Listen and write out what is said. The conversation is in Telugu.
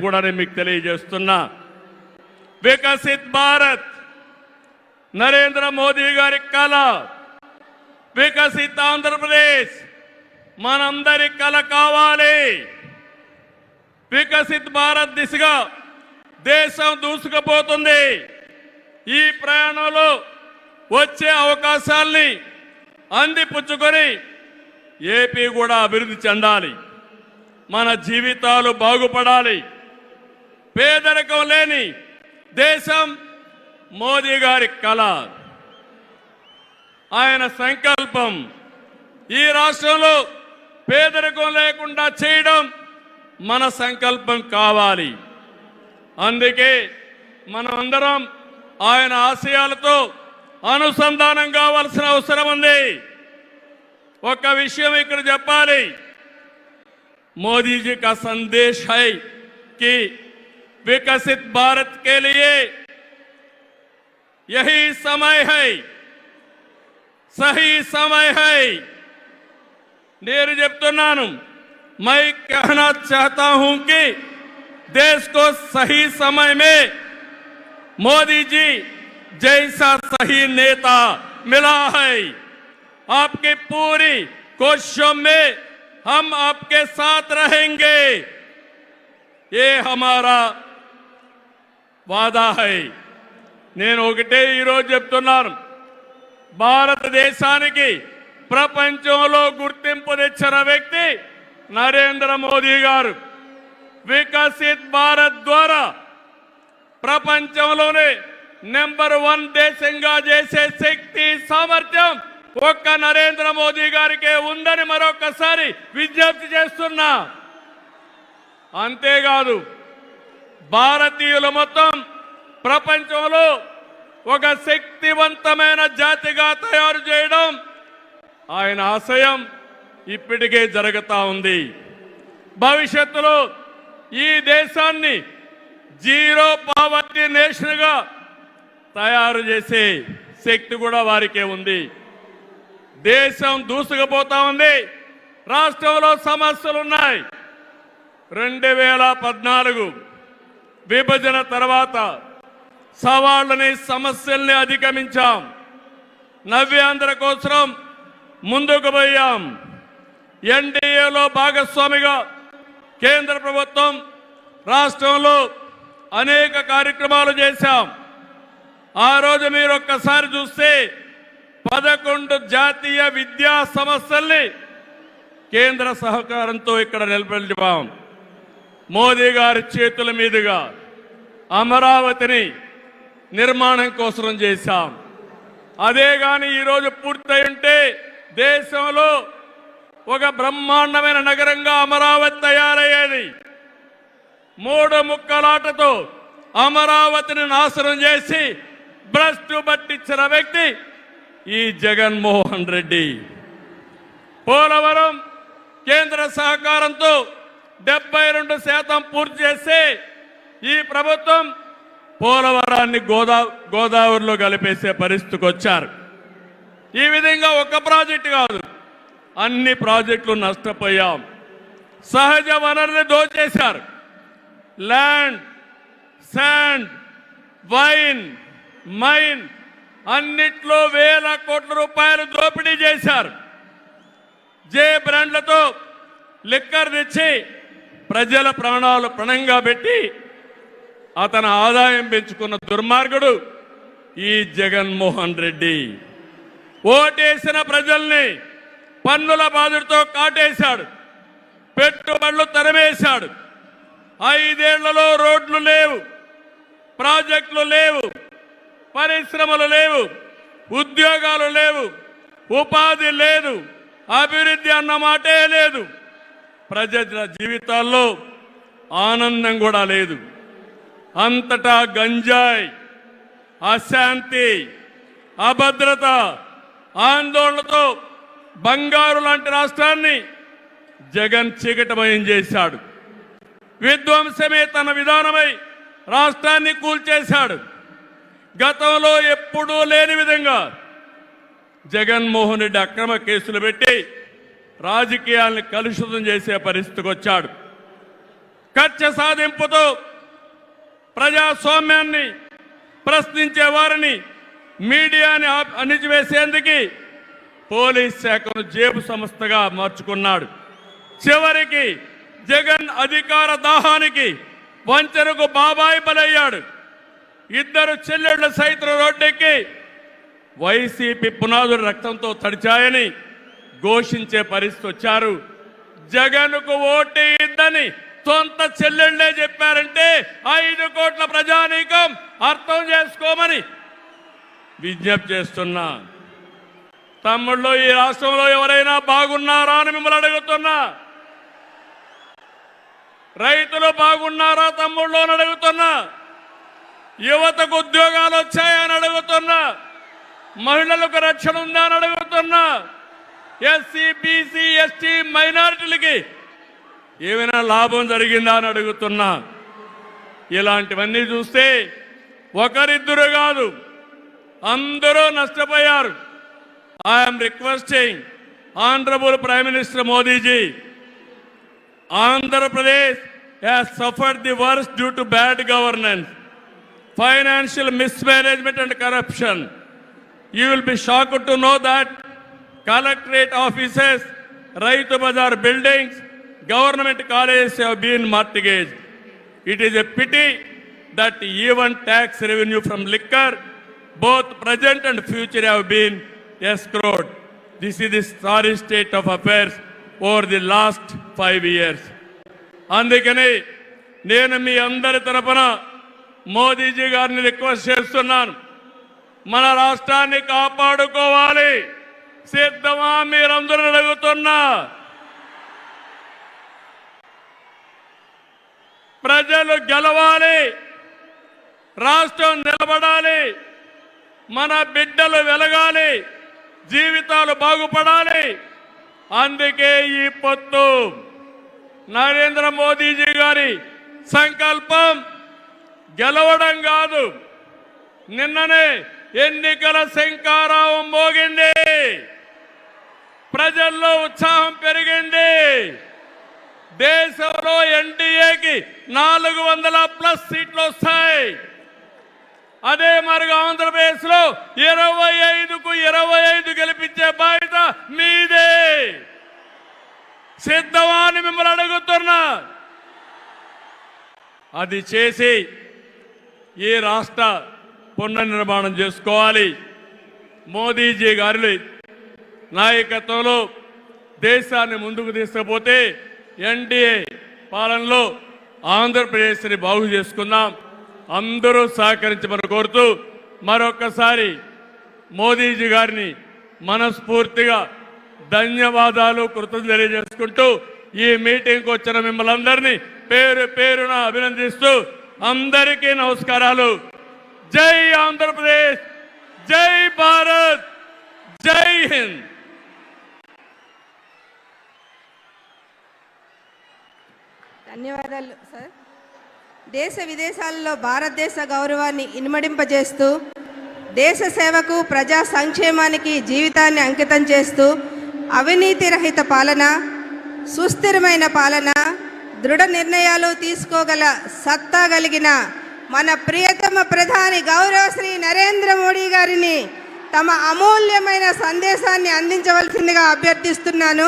కూడా నేను మీకు తెలియజేస్తున్నా. వికసిత్ భారత్ నరేంద్ర మోదీ గారి కళ, వికసిత్ ఆంధ్రప్రదేశ్ మనందరి కళ కావాలి. వికసిత్ భారత్ దిశగా దేశం దూసుకుపోతుంది. ఈ ప్రయాణంలో వచ్చే అవకాశాల్ని అందిపుచ్చుకొని ఏపీ కూడా అభివృద్ధి చెందాలి. మన జీవితాలు బాగుపడాలి. పేదరికం లేని దేశం మోదీ గారి కళ, ఆయన సంకల్పం. ఈ రాష్ట్రంలో పేదరికం లేకుండా చేయడం మన సంకల్పం కావాలి. అందుకే మనమందరం ఆయన ఆశయాలతో అనుసంధానం కావాల్సిన అవసరం ఉంది. ఒక విషయం ఇక్కడ చెప్పాలి. मोदी जी का संदेश है कि विकसित भारत के लिए यही समय है, सही समय है. నేను చెప్తున్నాను, मैं कहना चाहता हूं कि देश को सही समय में मोदी जी जैसा सही नेता मिला है. आपकी पूरी कोशिशों में हम आपके साथ रहेंगे, ये हमारा वादा है. నేను ఒకటే ఈరోజు చెప్తున్నాను, భారతదేశానికి ప్రపంచంలో గుర్తింపు తెచ్చిన వ్యక్తి నరేంద్ర మోదీ గారు. వికసిత్ భారత్ ద్వారా ప్రపంచంలోనే నెంబర్ 1 దేశంగా చేసే శక్తి, సామర్థ్యం ఒక్క నరేంద్ర మోదీ గారికే ఉందని మరొకసారి విజ్ఞప్తి చేస్తున్నా. అంతేకాదు, భారతీయులు మొత్తం ప్రపంచంలో ఒక శక్తివంతమైన జాతిగా తయారు చేయడం ఆయన ఆశయం ఇప్పటికే జరుగుతా ఉంది. భవిష్యత్తులో ఈ దేశాన్ని జీరో పావర్టీ నేషన్గా తయారు చేసే శక్తి కూడా వారికే ఉంది. దేశం దూసుకుపోతా ఉంది. రాష్ట్రంలో సమస్యలు ఉన్నాయి. 2014 విభజన తర్వాత సవాళ్ళని, సమస్యల్ని అధిగమించాం. నవ్యాంధ్ర కోసం ముందుకు పోయాం. ఎన్డీఏలో భాగస్వామిగా కేంద్ర ప్రభుత్వం రాష్ట్రంలో అనేక కార్యక్రమాలు చేశాం. ఆ రోజు మీరు ఒక్కసారి చూస్తే 11 జాతీయ విద్యా సంస్థల్ని కేంద్ర సహకారంతో ఇక్కడ నిలబెట్టాం. మోదీ గారి చేతుల మీదుగా అమరావతిని నిర్మాణం కోసం చేశాం. అదే గాని ఈరోజు పూర్తయి ఉంటే దేశంలో ఒక బ్రహ్మాండమైన నగరంగా అమరావతి తయారయ్యేది. 3 ముక్కలాటతో అమరావతిని నాశనం చేసి భ్రష్టు పట్టించిన వ్యక్తి ఈ జగన్మోహన్ రెడ్డి. పోలవరం కేంద్ర సహకారంతో 72% పూర్తి చేసి ఈ ప్రభుత్వం పోలవరాన్ని గోదావరిలో కలిపేసే పరిస్థితికి వచ్చారు. ఈ విధంగా ఒక ప్రాజెక్టు కాదు, అన్ని ప్రాజెక్టులు నష్టపోయాం. సహజ వనరులు దోచేశారు. ల్యాండ్, శాండ్, వైన్, మైన్ అన్నిట్లో వేల కోట్ల రూపాయలు దోపిడీ చేశారు. జే బ్రాండ్లతో లిక్కర్ తెచ్చి ప్రజల ప్రాణాలు పణంగా పెట్టి అతను ఆదాయం పెంచుకున్న దుర్మార్గుడు ఈ జగన్మోహన్ రెడ్డి. ఓటేసిన ప్రజల్ని పన్నుల బాధతో కాటేశాడు. పెట్టుబడులు తరిమేశాడు. 5 ఏళ్లలో రోడ్లు లేవు, ప్రాజెక్టులు లేవు, పరిశ్రమలు లేవు, ఉద్యోగాలు లేవు, ఉపాధి లేదు, అభివృద్ధి అన్న మాటే లేదు. ప్రజల జీవితాల్లో ఆనందం కూడా లేదు. అంతటా గంజాయి, అశాంతి, అభద్రత, ఆందోళనతో బంగారు లాంటి రాష్ట్రాన్ని జగన్ చీకటమయం చేశాడు. విధ్వంసమే తన విధానమై రాష్ట్రాన్ని కూల్చేశాడు. గతంలో ఎప్పుడూ లేని విధంగా జగన్మోహన్ రెడ్డి అక్రమ కేసులు పెట్టి రాజకీయాలను కలుషితం చేసే పరిస్థితికి వచ్చాడు. కక్ష సాధింపుతో ప్రజాస్వామ్యాన్ని ప్రశ్నించే వారిని మీడియాని అణిచివేసేందుకు పోలీస్ శాఖను జేబు సంస్థగా మార్చుకున్నాడు. చివరికి జగన్ అధికార దాహానికి వంచనకు బాబాయి బలయ్యాడు. ఇద్దరు చెల్లెళ్ల సైతం రోడ్డెక్కి వైసీపీ పునాదులు రక్తంతో తడిచాయని ఘోషించే పరిస్థితి వచ్చారు. జగన్కు ఓటు ఇద్దని సొంత చెల్లెళ్లే చెప్పారంటే 5 కోట్ల ప్రజానీకం అర్థం చేసుకోమని విజ్ఞప్తి చేస్తున్నా. తమ్ముళ్ళు, ఈ రాష్ట్రంలో ఎవరైనా బాగున్నారా అని మిమ్మల్ని అడుగుతున్నా. రైతులు బాగున్నారా తమ్ముళ్ళు అని అడుగుతున్నా. యువతకు ఉద్యోగాలు వచ్చాయని అడుగుతున్నా. మహిళలకు రక్షణ ఉందా అని అడుగుతున్నా. ఎస్సీ, బీసీ, ఎస్టీ, మైనారిటీలకి ఏమైనా లాభం జరిగిందా అని అడుగుతున్నా. ఇలాంటివన్నీ చూస్తే ఒకరిద్దరు కాదు, అందరూ నష్టపోయారు. I'm requesting honourable prime minister Modiji, Andhra Pradesh has suffered the worst due to bad governance, financial mismanagement and corruption. You will be shocked to know that collectorate offices, Raitu Bazar buildings, government colleges have been mortgaged. It is a pity that even tax revenue from liquor, both present and future, have been escrowed. This is the sorry state of affairs over the last 5 years. అందుకని నేను మీ అందరి తరపున మోదీజీ గారిని రిక్వెస్ట్ చేస్తున్నాను. మన రాష్ట్రాన్ని కాపాడుకోవాలి. సిద్ధమా మీరందరూ అడుగుతున్నా. ప్రజలు గెలవాలి, రాష్ట్రం నిలబడాలి, మన బిడ్డలు వెలగాలి, జీవితాలు బాగుపడాలి. అందుకే ఈ పొత్తు. నరేంద్ర మోదీజీ గారి సంకల్పం గెలవడం కాదు. నిన్ననే ఎన్నికల శంఖారావం మోగింది, ప్రజల్లో ఉత్సాహం పెరిగింది. దేశంలో ఎన్డీఏకి 400+ సీట్లు వస్తాయి. అదే మరిగా ఆంధ్రప్రదేశ్ లో 25కు 25 గెలిపించే బాధ్యత మీదే. సిద్ధమా అని మిమ్మల్ని అడుగుతున్నా. అది చేసి ఈ రాష్ట్ర పునర్నిర్మాణం చేసుకోవాలి. మోదీజీ గారి నాయకత్వంలో దేశాన్ని ముందుకు తీసుకుపోతే ఎన్డీఏ పాలనలో ఆంధ్రప్రదేశ్ని బాగు చేసుకుందాం. అందరూ సహకరించమని కోరుతూ మరొకసారి మోదీజీ గారిని మనస్ఫూర్తిగా ధన్యవాదాలు, కృతజ్ఞతలు తెలియజేసుకుంటూ ఈ మీటింగ్కి వచ్చిన మిమ్మల్ని అందరినీ పేరు పేరున అభినందిస్తూ అందరికీ నమస్కారాలు. జై ఆంధ్రప్రదేశ్, జై భారత్, జై హింద్. ధన్యవాదాలు సార్. దేశ విదేశాలలో భారతదేశ గౌరవాన్ని ఇనుమడింపజేస్తూ దేశ సేవకు, ప్రజా సంక్షేమానికి జీవితాన్ని అంకితం చేస్తూ అవినీతి రహిత పాలన, సుస్థిరమైన పాలన, దృఢ నిర్ణయాలు తీసుకోగల సత్తా కలిగిన మన ప్రియతమ ప్రధాని గౌరవ శ్రీ నరేంద్ర మోడీ గారిని తమ అమూల్యమైన సందేశాన్ని అందించవలసిందిగా అభ్యర్థిస్తున్నాను.